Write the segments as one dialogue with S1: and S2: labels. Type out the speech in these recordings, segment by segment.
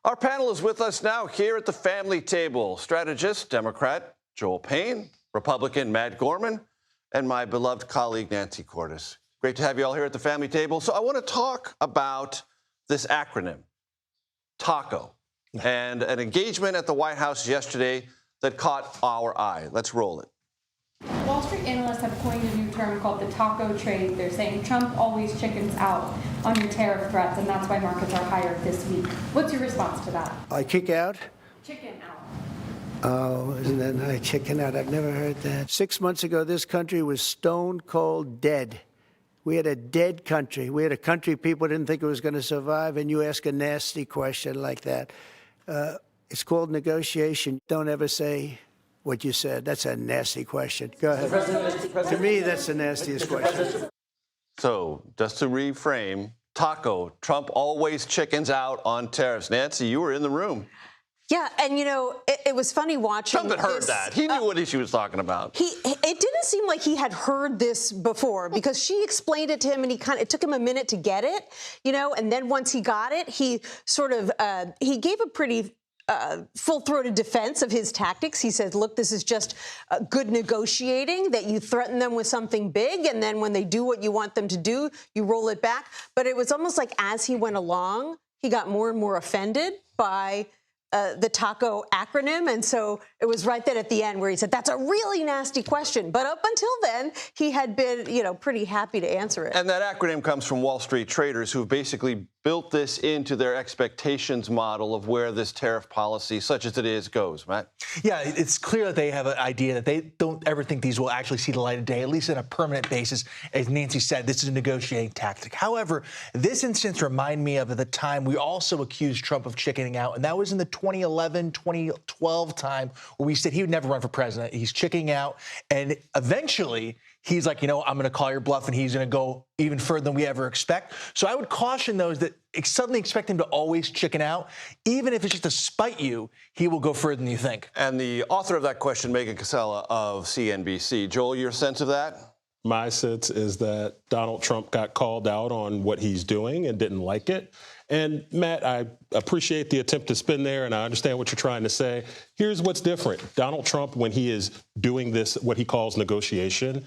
S1: Our panel is with us now here at the family table. Strategist, Democrat Joel Payne, Republican Matt Gorman, and my beloved colleague Nancy Cordes. Great to have you all here at the family table. So I want to talk about this acronym, TACO, and an engagement at the White House yesterday that caught our eye. Let's roll it.
S2: Wall Street analysts have coined a new term called the taco trade. They're saying Trump always chickens out on your tariff threats, and that's why markets are higher this week. What's your response to that?
S3: I kick out?
S2: Chicken out.
S3: Oh, isn't that nice? Chicken out. I've never heard that. 6 months ago, this country was stone cold dead. We had a dead country. We had a country people didn't think it was going to survive, and you ask a nasty question like that. It's called negotiation. Don't ever say what you said. That's a nasty question. Go ahead.
S4: Mr. President,
S3: To me, that's the nastiest question.
S1: So just to reframe, TACO, Trump always chickens out on tariffs. Nancy, you were in the room.
S4: Yeah, and you know, it was funny watching.
S1: Trump had heard that. He knew what she was talking about.
S4: It didn't seem like he had heard this before because she explained it to him, and it took him a minute to get it, you know. And then once he got it, he sort of he gave a pretty full-throated defense of his tactics. He said, look, this is just good negotiating, that you threaten them with something big, and then when they do what you want them to do, you roll it back. But it was almost like as he went along, he got more and more offended by the TACO acronym. And so it was right then at the end where he said, that's a really nasty question. But up until then, he had been, you know, pretty happy to answer it.
S1: And that acronym comes from Wall Street traders who've basically built this into their expectations model of where this tariff policy, such as it is, goes. Matt?
S5: Yeah, it's clear that they have an idea that they don't ever think these will actually see the light of day, at least on a permanent basis. As Nancy said, this is a negotiating tactic. However, this instance reminded me of the time we also accused Trump of chickening out, and that was in the 2011, 2012 time where we said he would never run for president. He's chickening out, and eventually he's like, you know, I'm going to call your bluff, and he's going to go even further than we ever expect. So I would caution those that suddenly expect him to always chicken out. Even if it's just to spite you, he will go further than you think.
S1: And the author of that question, Megan Casella of CNBC. Joel, your sense of that?
S6: My sense is that Donald Trump got called out on what he's doing and didn't like it. And Matt, I appreciate the attempt to spin there, and I understand what you're trying to say. Here's what's different. Donald Trump, when he is doing this, what he calls negotiation,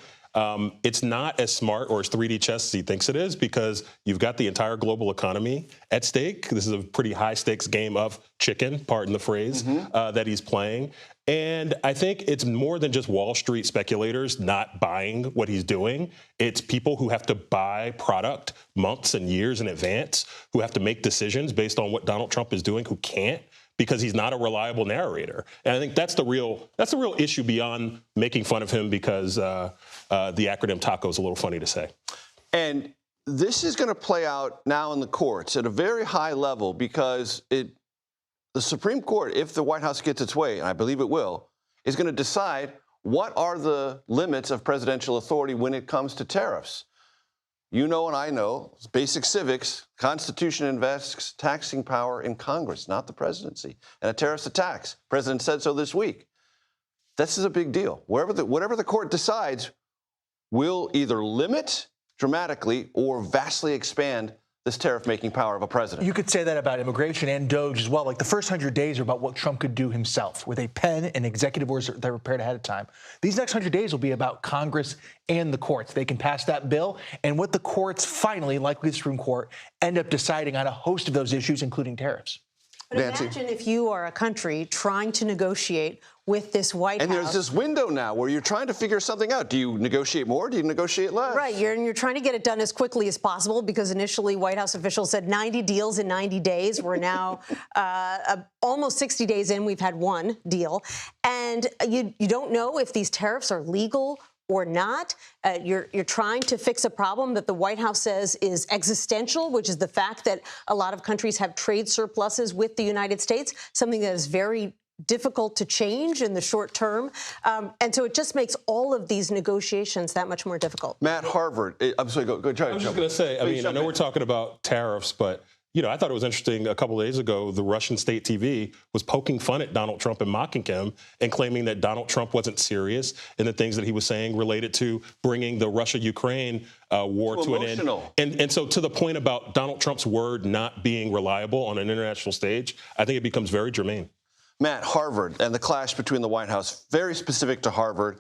S6: it's not as smart or as 3D chess as he thinks it is, because you've got the entire global economy at stake. This is a pretty high stakes game of chicken, pardon the phrase, that he's playing. And I think it's more than just Wall Street speculators not buying what he's doing. It's people who have to buy product months and years in advance, who have to make decisions based on what Donald Trump is doing, who can't, because he's not a reliable narrator. And I think that's the real issue beyond making fun of him because the acronym TACO is a little funny to say.
S1: And this is going to play out now in the courts at a very high level because the Supreme Court, if the White House gets its way, and I believe it will, is going to decide what are the limits of presidential authority when it comes to tariffs. You know and I know, it's basic civics, Constitution invests taxing power in Congress, not the presidency. And a tariff's a tax. The president said so this week. This is a big deal. Whatever the court decides will either limit dramatically or vastly expand this tariff-making power of a president.
S5: You could say that about immigration and DOGE as well. Like the first 100 days are about what Trump could do himself with a pen and executive orders that were prepared ahead of time. These next 100 days will be about Congress and the courts. They can pass that bill, and what the courts finally, likely the Supreme Court, end up deciding on a host of those issues, including tariffs.
S4: But imagine if you are a country trying to negotiate with this White House.
S1: And there's this window now where you're trying to figure something out. Do you negotiate more? Do you negotiate less?
S4: Right. You're trying to get it done as quickly as possible because initially White House officials said 90 deals in 90 days. We're now almost 60 days in. We've had one deal. And you don't know if these tariffs are legal or not. You're trying to fix a problem that the White House says is existential, which is the fact that a lot of countries have trade surpluses with the United States, something that is very difficult to change in the short term. And so it just makes all of these negotiations that much more difficult.
S1: Matt, Harvard. I'm sorry, go.
S6: I was just going to say, I mean, I know we're talking about tariffs, but I thought it was interesting a couple of days ago, the Russian state TV was poking fun at Donald Trump and mocking him and claiming that Donald Trump wasn't serious in the things that he was saying related to bringing the Russia-Ukraine war to an end. And so to the point about Donald Trump's word not being reliable on an international stage, I think it becomes very germane.
S1: Matt, Harvard and the clash between the White House, very specific to Harvard.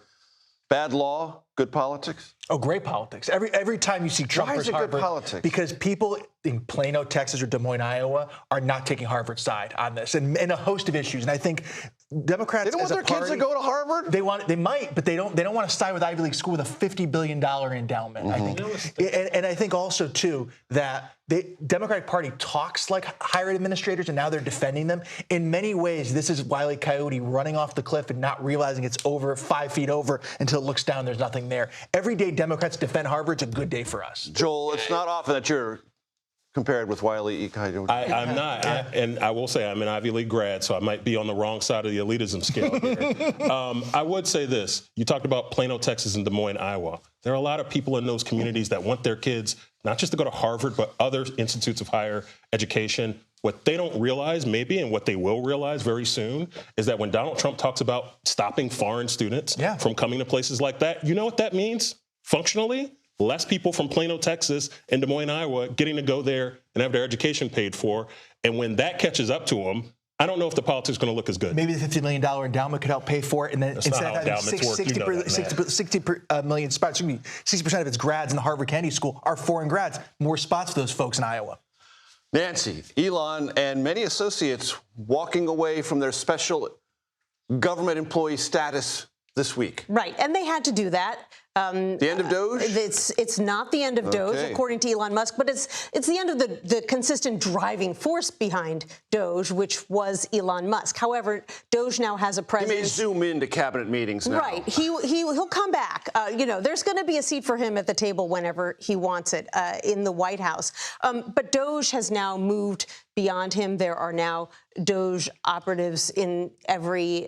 S1: Bad law, good politics?
S5: Oh, great politics. Every time you see Trump
S1: Why is
S5: versus
S1: it good
S5: Harvard,
S1: politics?
S5: because people in Plano, Texas, or Des Moines, Iowa, are not taking Harvard's side on this, and a host of issues. And I think Democrats,
S1: They don't want their kids to go to Harvard?
S5: They might, but they don't want to side with Ivy League school with a $50 billion endowment. I think, and I think also too that the Democratic Party talks like higher ed administrators, and now they're defending them. In many ways, this is Wile E. Coyote running off the cliff and not realizing it's over 5 feet over until it looks down. There's nothing there. Every day Democrats defend Harvard, it's a good day for us.
S1: Joel, it's not often that you're compared with Wile E. Coyote.
S6: I'm not. And I will say I'm an Ivy League grad, so I might be on the wrong side of the elitism scale here. I would say this. You talked about Plano, Texas, and Des Moines, Iowa. There are a lot of people in those communities that want their kids not just to go to Harvard, but other institutes of higher education. What they don't realize, maybe, and what they will realize very soon, is that when Donald Trump talks about stopping foreign students from coming to places like that, you know what that means functionally? Less people from Plano, Texas, and Des Moines, Iowa, getting to go there and have their education paid for. And when that catches up to them, I don't know if the politics is going to look as good.
S5: Maybe the $50 million endowment could help pay for it, and then instead of having 60 million spots, 60% of its grads in the Harvard Kennedy School are foreign grads. More spots for those folks in Iowa.
S1: Nancy, Elon and many associates walking away from their special government employee status this week.
S4: Right, and they had to do that.
S1: The end of DOGE?
S4: It's not the end of DOGE, according to Elon Musk, but it's the end of the consistent driving force behind DOGE, which was Elon Musk. However, DOGE now has a president.
S1: He may zoom into cabinet meetings now.
S4: Right. He'll come back. There's going to be a seat for him at the table whenever he wants it in the White House. But DOGE has now moved beyond him. There are now DOGE operatives in every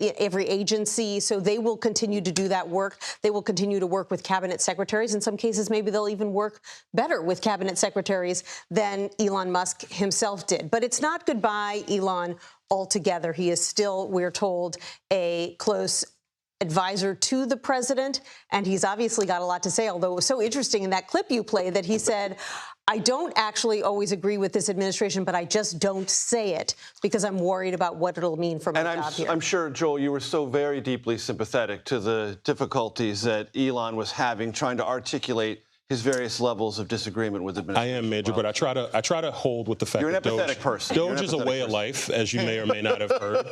S4: agency, so they will continue to do that work. They will continue to work with cabinet secretaries. In some cases, maybe they'll even work better with cabinet secretaries than Elon Musk himself did. But it's not goodbye, Elon, altogether. He is still, we're told, a close advisor to the president, and he's obviously got a lot to say, although it was so interesting in that clip you played that he said, I don't actually always agree with this administration, but I just don't say it because I'm worried about what it'll mean for my job here.
S1: I'm sure, Joel, you were so very deeply sympathetic to the difficulties that Elon was having trying to articulate his various levels of disagreement with administration.
S6: I am, Major, but I try to hold with the fact
S1: You're an
S6: that
S1: empathetic person.
S6: DOGE is a way of life, as you may or may not have heard.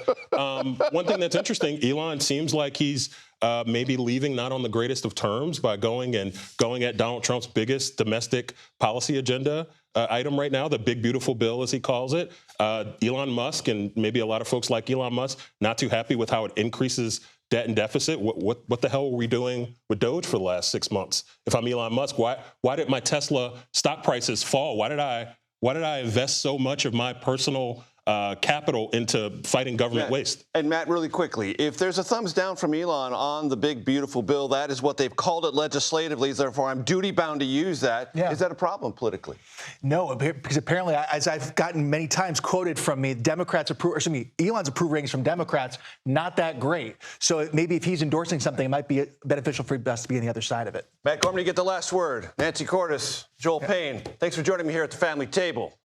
S6: One thing that's interesting, Elon seems like he's maybe leaving not on the greatest of terms by going at Donald Trump's biggest domestic policy agenda item right now, the big, beautiful bill, as he calls it. Elon Musk and maybe a lot of folks like Elon Musk not too happy with how it increases debt and deficit. What the hell were we doing with DOGE for the last 6 months? If I'm Elon Musk, why did my Tesla stock prices fall? Why did I invest so much of my personal capital into fighting government waste?
S1: And Matt, really quickly, if there's a thumbs down from Elon on the big, beautiful bill, that is what they've called it legislatively. Therefore, I'm duty-bound to use that. Is that a problem politically?
S5: No, because apparently, as I've gotten many times quoted from me, Elon's approval ratings from Democrats, not that great. So maybe if he's endorsing something, it might be beneficial for us to be on the other side of it.
S1: Matt Gorman, you get the last word. Nancy Cordes, Joel Payne, thanks for joining me here at the family table.